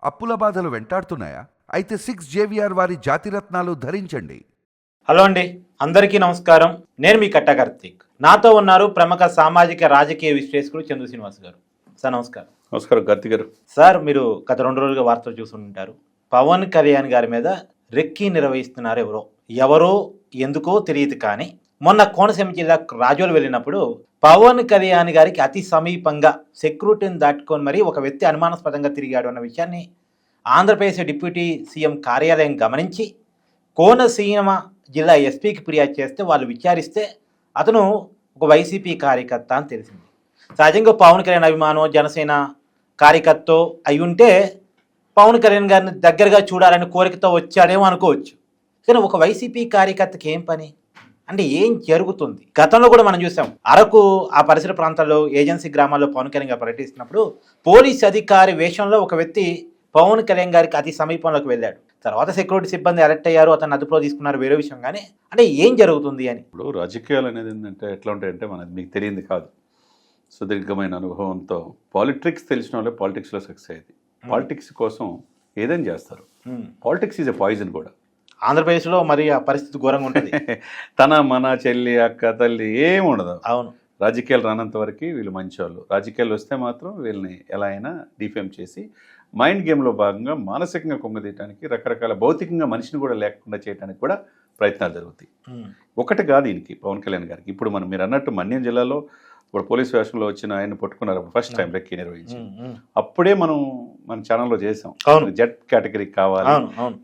అప్పుల బాధలు వెంటాడుతున్నాయా? అయితే 6 JVR వారి జాతిరత్నాలు ధరించండి. హలో అండి, అందరికీ నమస్కారం. నేను మీ కట్ట కార్తీక్. నాతో ఉన్నారు ప్రముఖ సామాజిక రాజకీయ విశ్లేషకుడు చందు శ్రీనివాస్ గారు. సార్ నమస్కారం. నమస్కారం కార్తీక్ గారు. సార్, మీరు గత 2 రోజులుగా వార్తలు చూస్తుంటారు. పవన్ కళ్యాణ్ గారి మీద రెక్కీ నిర్వహిస్తున్నారు ఎవరో ఎందుకో తెలియదు, కానీ మొన్న కోనసీమ జిల్లా రాజోలు వెళ్ళినప్పుడు పవన్ కళ్యాణ్ గారికి అతి సమీపంగా సెక్యూరిటీని దాటుకొని మరి ఒక వ్యక్తి అనుమానాస్పదంగా తిరిగాడు అన్న విషయాన్ని ఆంధ్రప్రదేశ్ డిప్యూటీ సీఎం కార్యాలయం గమనించి కోనసీమ జిల్లా ఎస్పీకి ఫిర్యాదు చేస్తే వాళ్ళు విచారిస్తే అతను ఒక వైసీపీ కార్యకర్త అని తెలిసింది. సహజంగా పవన్ కళ్యాణ్ అభిమానం జనసేన కార్యకర్త అయి ఉంటే పవన్ కళ్యాణ్ గారిని దగ్గరగా చూడాలని కోరికతో వచ్చాడేమో అనుకోవచ్చు. కానీ ఒక వైసీపీ కార్యకర్తకి ఏం పని అంటే ఏం జరుగుతుంది? గతంలో కూడా మనం చూసాం, అరకు ఆ పరిసర ప్రాంతాల్లో ఏజెన్సీ గ్రామాల్లో పవన్ కళ్యాణ్ గారు పర్యటిస్తున్నప్పుడు పోలీస్ అధికారి వేషంలో ఒక వ్యక్తి పవన్ కళ్యాణ్ గారికి అతి సమీపంలోకి వెళ్ళాడు. తర్వాత సెక్యూరిటీ సిబ్బంది అరెస్ట్ అయ్యారు, అతను అదుపులో తీసుకున్నారు, వేరే విషయం. కానీ అంటే ఏం జరుగుతుంది అని. ఇప్పుడు రాజకీయాలు అనేది ఏంటంటే ఎట్లా ఉంటాయంటే మనది మీకు తెలియంది కాదు. సుదీర్ఘమైన అనుభవంతో పాలిటిక్స్ తెలిసిన వాళ్ళే పాలిటిక్స్లో సక్సెస్ అయ్యేది. పాలిటిక్స్ కోసం ఏదైనా చేస్తారు. పాలిటిక్స్ ఈజ్ ఎ పాయిజన్ కూడా. ఆంధ్రప్రదేశ్లో మరి ఆ పరిస్థితి ఘోరంగా ఉంటుంది. తన మన చెల్లి అక్క తల్లి ఏమి ఉండదు. అవును, రాజకీయాలు రానంత వరకు వీళ్ళు మంచివాళ్ళు. రాజకీయాలు వస్తే మాత్రం వీళ్ళని ఎలా అయినా డిఫేమ్ చేసి మైండ్ గేమ్లో భాగంగా మానసికంగా కొంగదీయడానికి రకరకాల భౌతికంగా మనిషిని కూడా లేకుండా చేయడానికి కూడా ప్రయత్నాలు జరుగుతాయి. ఒకటి కాదు దీనికి పవన్ కళ్యాణ్ గారికి. ఇప్పుడు మీరు అన్నట్టు మన్యం జిల్లాలో ఇప్పుడు పోలీస్ వేషంలో వచ్చిన ఆయన పట్టుకున్నారు ఫస్ట్ టైం రెక్కి నిర్వహించి. అప్పుడే మన ఛానల్లో చేసాం, జెడ్ కేటగిరీ కావాలి,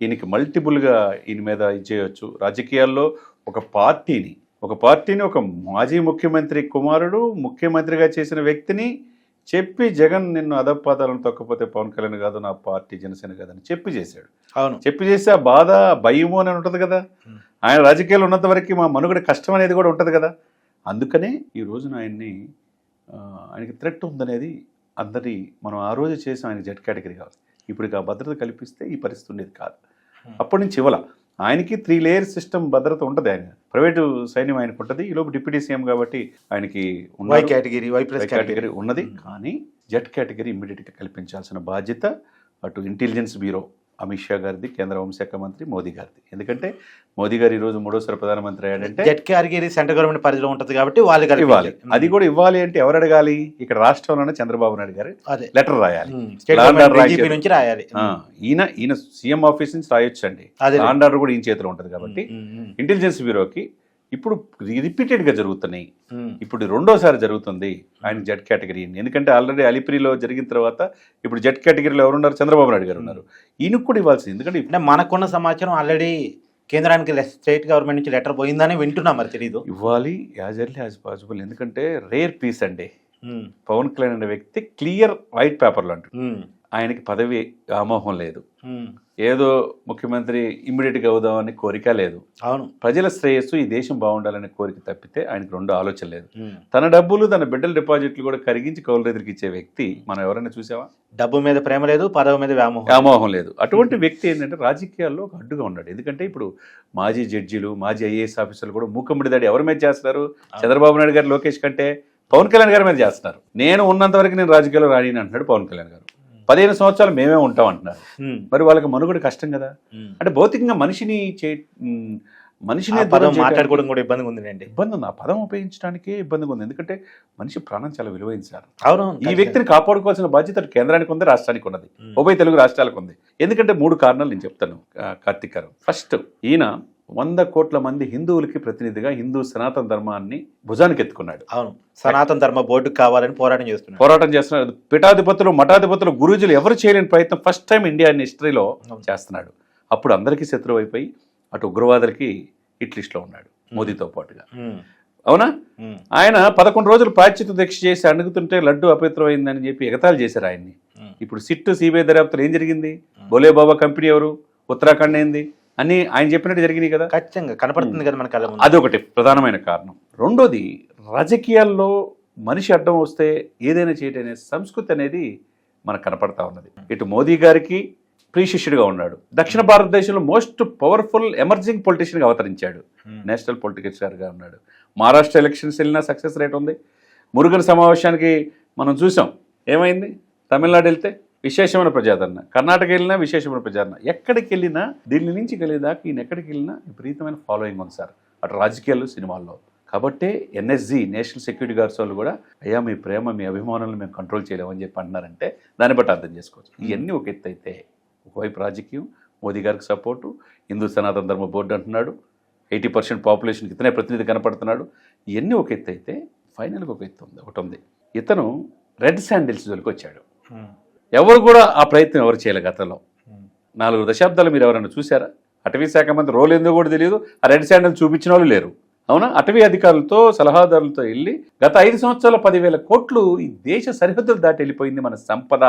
ఈయనకి మల్టిపుల్గా ఈయన మీద ఇచ్చేయచ్చు. రాజకీయాల్లో ఒక పార్టీని ఒక మాజీ ముఖ్యమంత్రి కుమారుడు ముఖ్యమంత్రిగా చేసిన వ్యక్తిని చెప్పి జగన్ నిన్ను అధపాతాలను తొక్కపోతే పవన్ కళ్యాణ్ కాదు నా పార్టీ జనసేన కాదని చెప్పి చేశాడు. అవును, చెప్పి చేసి ఆ బాధ భయము అని ఉంటుంది కదా. ఆయన రాజకీయాలు ఉన్నంత వరకు మా మనుగడ కష్టం అనేది కూడా ఉంటుంది కదా. అందుకనే ఈ రోజున ఆయనకి థ్రెట్ ఉందనేది అందరి మనం ఆ రోజు చేసాం. ఆయన జెడ్ కేటగిరీ కావాలి. ఇప్పుడు ఆ భద్రత కల్పిస్తే ఈ పరిస్థితి ఉండేది కాదు. అప్పటి నుంచి ఇవ్వాల ఆయనకి 3 లేయర్ సిస్టమ్ భద్రత ఉంటుంది. ఆయన ప్రైవేటు సైన్యం ఆయనకు ఉంటుంది. ఈలోపు డిప్యూటీ సీఎం కాబట్టి ఆయనకి వై కేటగిరీ ఉన్నది. కానీ జెడ్ కేటగిరీ ఇమ్మీడియట్గా కల్పించాల్సిన బాధ్యత అటు ఇంటెలిజెన్స్ బ్యూరో అమిత్ షా గారిది, కేంద్ర హోంశాఖ మంత్రి మోదీ గారిది. ఎందుకంటే మోదీ గారు ఈరోజు 3వసారి ప్రధానమంత్రి అయ్యాడంటే జెడ్ కేటగిరీ సెంట్రల్ గవర్నమెంట్ పరిధిలో ఉంటుంది కాబట్టి వాళ్ళకి ఇవ్వాలి. అది కూడా ఇవ్వాలి అంటే ఎవరు అడగాలి? ఇక్కడ రాష్ట్రంలోనే చంద్రబాబు నాయుడు గారు లెటర్ రాయాలి, నుంచి రాయాలి. ఈయన సీఎం ఆఫీస్ నుంచి రాయొచ్చు అండి. లాండ్ ఆర్డర్ కూడా ఈయన చేతిలో ఉంటుంది కాబట్టి ఇంటెలిజెన్స్ బ్యూరోకి ఇప్పుడు రిపీటెడ్గా జరుగుతున్నాయి. ఇప్పుడు 2వసారి జరుగుతుంది ఆయన జెడ్ కేటగిరీ. ఎందుకంటే ఆల్రెడీ అలిపిరిలో జరిగిన తర్వాత ఇప్పుడు జెడ్ కేటగిరీలో ఎవరున్నారు? చంద్రబాబు నాయుడు గారు ఉన్నారు. ఈయనకు కూడా ఇవ్వాల్సింది. ఎందుకంటే మనకున్న సమాచారం ఆల్రెడీ కేంద్రానికి స్టేట్ గవర్నమెంట్ నుంచి లెటర్ పోయిందని వింటున్నాం, మరి తెలియదు. ఇవ్వాలి యాజ్ ఎర్లీ యాజ్ పాసిబుల్. ఎందుకంటే రేర్ పీస్ అండి. పవన్ కళ్యాణ్ అనే వ్యక్తి క్లియర్ వైట్ పేపర్లు అంటారు. ఆయనకి పదవి వ్యామోహం లేదు, ఏదో ముఖ్యమంత్రి ఇమ్మీడియట్గా అవుదామని కోరిక లేదు. అవును, ప్రజల శ్రేయస్సు ఈ దేశం బాగుండాలనే కోరిక తప్పితే ఆయనకు 2 ఆలోచన లేదు. తన డబ్బులు తన బిడ్డల డిపాజిట్లు కూడా కరిగించి కౌలు రైతులకు ఇచ్చే వ్యక్తి మనం ఎవరైనా చూసావా? డబ్బు మీద ప్రేమ లేదు, పదవి మీద వ్యామోహం లేదు. అటువంటి వ్యక్తి ఏంటంటే రాజకీయాల్లో ఒక అడ్డుగా ఉన్నాడు. ఎందుకంటే ఇప్పుడు మాజీ జడ్జీలు, మాజీ ఐఏఎస్ ఆఫీసర్లు కూడా మూకమ్మడి దాడి ఎవరి మీద చేస్తున్నారు? చంద్రబాబు నాయుడు గారు, లోకేష్ కంటే పవన్ కళ్యాణ్ గారి మీద చేస్తున్నారు. నేను ఉన్నంత వరకు నేను రాజకీయాల్లో రాని అంటున్నాడు పవన్ కళ్యాణ్ గారు. 15 సంవత్సరాలు మేమే ఉంటాం అంటున్నారు. మరి వాళ్ళకి మనుగడ కష్టం కదా. అంటే భౌతికంగా మనిషిని మాట్లాడుకోవడం కూడా ఇబ్బంది ఉంది. ఆ పదం ఉపయోగించడానికే ఇబ్బందిగా ఉంది. ఎందుకంటే మనిషి ప్రాణం చాలా విలువైంది సార్. అవును, ఈ వ్యక్తిని కాపాడుకోవాల్సిన బాధ్యత కేంద్రానికి ఉంది, రాష్ట్రానికి ఉన్నది, ఉభయ తెలుగు రాష్ట్రాలకు ఉంది. ఎందుకంటే 3 కారణాలు నేను చెప్తాను కార్తీక్ గారు. ఫస్ట్, ఈయన 100 కోట్ల మంది హిందువులకి ప్రతినిధిగా హిందూ సనాతన ధర్మాన్ని భుజానికి ఎత్తుకున్నాడు. అవును, సనాతన ధర్మ బోర్డు కావాలని పోరాటం చేస్తున్నాడు. పీఠాధిపతులు, మఠాధిపతులు, గురూజులు ఎవరు చేయలేని ప్రయత్నం ఫస్ట్ టైం ఇండియా హిస్టరీలో చేస్తున్నాడు. అప్పుడు అందరికీ శత్రువు అయిపోయి అటు ఉగ్రవాదులకి హిట్ లిస్ట్లో ఉన్నాడు మోదీతో పాటుగా. అవునా? ఆయన 11 రోజులు ప్రాయశ్చిత్త దీక్ష చేసి అడుగుతుంటే లడ్డు అపవిత్రమైందని చెప్పి ఎగతాళి చేశారు ఆయన్ని. ఇప్పుడు సిట్టు సిబిఐ దర్యాప్తులు ఏం జరిగింది? బోలే బాబా కంపెనీ ఎవరు? ఉత్తరాఖండ్ ఏంది అని ఆయన చెప్పినట్టు జరిగినాయి కదా. ఖచ్చితంగా కనపడుతుంది కదా మనకు. అదొకటి ప్రధానమైన కారణం. రెండోది, రాజకీయాల్లో మనిషి అడ్డం వస్తే ఏదైనా చేయటనే సంస్కృతి అనేది మనకు కనపడతా ఉన్నది. ఇటు మోదీ గారికి ప్రీశిష్యుడిగా ఉన్నాడు. దక్షిణ భారతదేశంలో మోస్ట్ పవర్ఫుల్ ఎమర్జింగ్ పొలిటీషియన్గా అవతరించాడు. నేషనల్ పొలిటికల్గా ఉన్నాడు. మహారాష్ట్ర ఎలక్షన్స్ వెళ్ళినా సక్సెస్ రేట్ ఉంది. మురుగన్ సమావేశానికి మనం చూసాం, ఏమైంది? తమిళనాడు వెళ్తే విశేషమైన ప్రజాదరణ. కర్ణాటక వెళ్ళినా విశేషమైన ప్రజాదరణ. ఎక్కడికి వెళ్ళినా ఢిల్లీ నుంచి వెళ్ళేదాకా ఈయన ఎక్కడికి వెళ్ళినా విపరీతమైన ఫాలోయింగ్ ఉంది సార్, అటు రాజకీయాలు, సినిమాల్లో. కాబట్టే ఎన్ఎస్జీ, నేషనల్ సెక్యూరిటీ గార్డ్స్ వాళ్ళు కూడా అయ్యా మీ ప్రేమ, మీ అభిమానులను మేము కంట్రోల్ చేయలేమని చెప్పి అంటున్నారంటే దాన్ని బట్టి అర్థం చేసుకోవచ్చు. ఇవన్నీ ఒక ఎత్తు అయితే, ఒకవైపు రాజకీయం, మోదీ గారికి సపోర్టు, హిందూ సనాతన ధర్మ బోర్డు అంటున్నాడు, 80% పాపులేషన్కి ఇతనే ప్రతినిధి కనపడుతున్నాడు. ఇవన్నీ ఒక ఎత్తు అయితే ఫైనల్గా ఒక ఎత్తు ఉంది, ఒకటి ఉంది. ఇతను రెడ్ శాండిల్స్ జోలికి వచ్చాడు. ఎవరు కూడా ఆ ప్రయత్నం ఎవరు చేయలే గతంలో. 4 దశాబ్దాలు మీరు ఎవరైనా చూసారా? అటవీ శాఖ మంత్రి రోల్ ఎందుకు కూడా తెలియదు, ఆ రెడ్ శాండిల్ చూపించిన వాళ్ళు లేరు. అవునా? అటవీ అధికారులతో, సలహాదారులతో వెళ్ళి గత 5 సంవత్సరాల 10,000 కోట్లు ఈ దేశ సరిహద్దులు దాటి వెళ్ళిపోయింది మన సంపద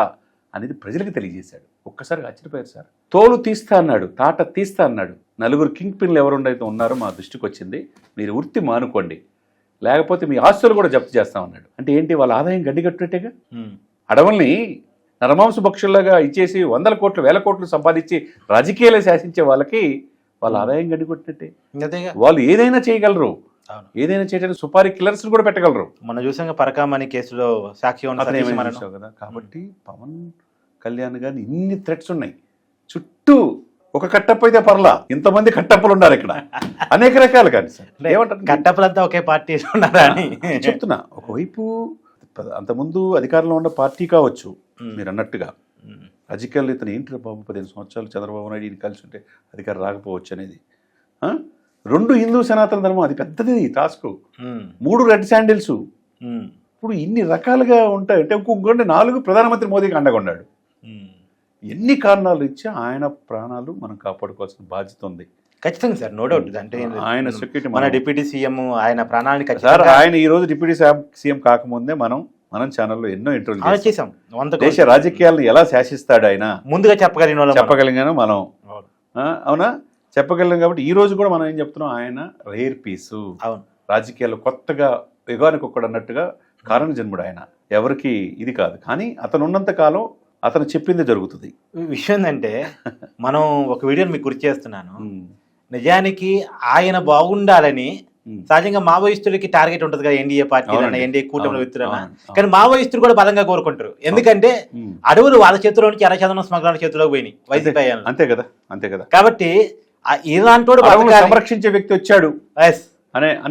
అనేది ప్రజలకు తెలియజేశాడు. ఒక్కసారిగా ఆశ్చర్యపోయారు సార్. తోలు తీస్తా అన్నాడు, తాట తీస్తా అన్నాడు. 4 కింగ్ పిన్లు ఎవరుండైతే ఉన్నారో మా దృష్టికి వచ్చింది, మీరు వృత్తి మానుకోండి, లేకపోతే మీ ఆస్తులు కూడా జప్తు చేస్తామన్నాడు. అంటే ఏంటి, వాళ్ళ ఆదాయం గడ్డిగట్టుటేగా. అడవుల్ని నరమాంస భక్షుల్లాగా ఇచ్చేసి 100 కోట్లు 1000 కోట్లు సంపాదించి రాజకీయాలు శాసించే వాళ్ళకి వాళ్ళ ఆదాయం గడ్డికొట్టినట్టే. వాళ్ళు ఏదైనా చేయగలరు, ఏదైనా చేయడానికి సుపారీ కిల్లర్స్ కూడా పెట్టగలరు. మనం చూసాం పరకామణి కేసులో సాక్షి కదా. కాబట్టి పవన్ కళ్యాణ్ గారిని ఇన్ని థ్రెట్స్ ఉన్నాయి చుట్టూ. ఒక కట్టప్ప అయితే పర్లా, ఇంతమంది కట్టప్పలు ఉన్నారు ఇక్కడ, అనేక రకాలు. కానీ సార్ ఏమంటారు, కట్టప్పలంతా ఒకే పార్టీ ఉన్నారా అని చెప్తున్నా. ఒకవైపు అంతకుముందు అధికారంలో ఉన్న పార్టీ కావచ్చు, మీరు అన్నట్టుగా రాజకీయాల్లో ఇతను ఏంటి బాబు 15 సంవత్సరాలు చంద్రబాబు నాయుడు ఈయన కలిసి ఉంటే అధికారం రాకపోవచ్చు అనేది. 2 హిందూ సనాతన ధర్మం, అది పెద్దది టాస్క్. 3 red sandals. ఇప్పుడు ఇన్ని రకాలుగా ఉంటాయి అంటే ఇంకొకటి 4 ప్రధానమంత్రి మోదీకి అండగా ఉన్నాడు. ఎన్ని కారణాలు ఇచ్చి ఆయన ప్రాణాలు మనం కాపాడుకోవాల్సిన బాధ్యత ఉంది. ఖచ్చితంగా సార్, నో డౌట్. అంటే ఆయన సెక్యూరిటీ, మన డిప్యూటీ సీఎం ఆయన ప్రాణాన్ని సార్, ఆయన ఈ రోజు డిప్యూటీ సీఎం కాకముందే మనం ఛానల్లో ఎన్నో ఇంటర్వ్యూలు చేసాం. దేశ రాజకీయాలను ఎలా శాసిస్తాడు ఆయన ముందుగా చెప్పగలిగాను మనం. అవునా, చెప్పగలిగాం. కాబట్టి ఈ రోజు కూడా మనం ఏం చెప్తున్నాం, ఆయన రేర్ పీసు. రాజకీయాలు కొత్తగా యుగానికి ఒక్కడు అన్నట్టుగా కారణ జన్ముడు ఆయన, ఎవరికి ఇది కాదు. కానీ అతను ఉన్నంత కాలం అతను చెప్పింది జరుగుతుంది. విషయం ఏంటంటే, మనం ఒక వీడియోని మీకు గుర్తు చేస్తున్నాను. నిజానికి ఆయన బాగుండాలని సహజంగా మావోయిస్టులకి టార్గెట్ ఉంటుంది కదా, ఎన్డీఏ పార్టీలన్నా, ఎన్డీఏ కూటమిలో వ్యక్తులన్నా. కానీ మావోయిస్టులు కూడా బలంగా కోరుకుంటారు. ఎందుకంటే అడవులు వాళ్ళ చేతిలోనికి ఎర్రచందనం స్మగ్లర్ల చేతిలోకి పోయినాయి వైసీపీ. అంతే కదా, అంతే కదా. కాబట్టి ఇలాంటి సంరక్షించే వ్యక్తి వచ్చాడు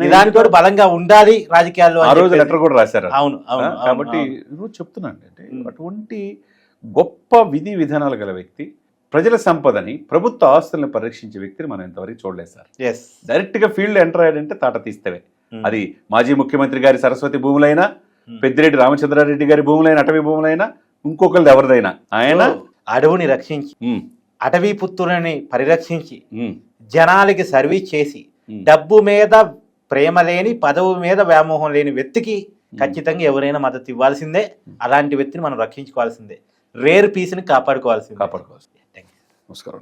ఇలాంటి బలంగా ఉండాలి రాజకీయాల్లో. ఆ రోజు లెటర్ కూడా రాశారు. అవును, అవును. కాబట్టి ఈరోజు చెప్తున్నాను అంటే, అటువంటి గొప్ప విధి విధానాలు గల వ్యక్తి, ప్రజల సంపదని, ప్రభుత్వ ఆస్తులను పరీక్షించే వ్యక్తిని మనం ఇంతవరకు చూడలేదు సార్. డైరెక్ట్ గా ఫీల్డ్ ఎంటర్ అయ్యాడంటే తాట తీస్తేవే. అది మాజీ ముఖ్యమంత్రి గారి సరస్వతి భూములైనా, పెద్దిరెడ్డి రామచంద్రారెడ్డి గారి భూములైనా, అటవీ భూములైనా, ఇంకొకరిది ఎవరిదైనా, ఆయన అడవుని రక్షించి, అటవీ పుత్రులని పరిరక్షించి, జనాలకి సర్వీస్ చేసి, డబ్బు మీద ప్రేమ లేని, పదవి మీద వ్యామోహం లేని వ్యక్తికి ఖచ్చితంగా ఎవరైనా మద్దతు ఇవ్వాల్సిందే. అలాంటి వ్యక్తిని మనం రక్షించుకోవాల్సిందే. రేర్ పీస్ని కాపాడుకోవాల్సిందే. నమస్కారం.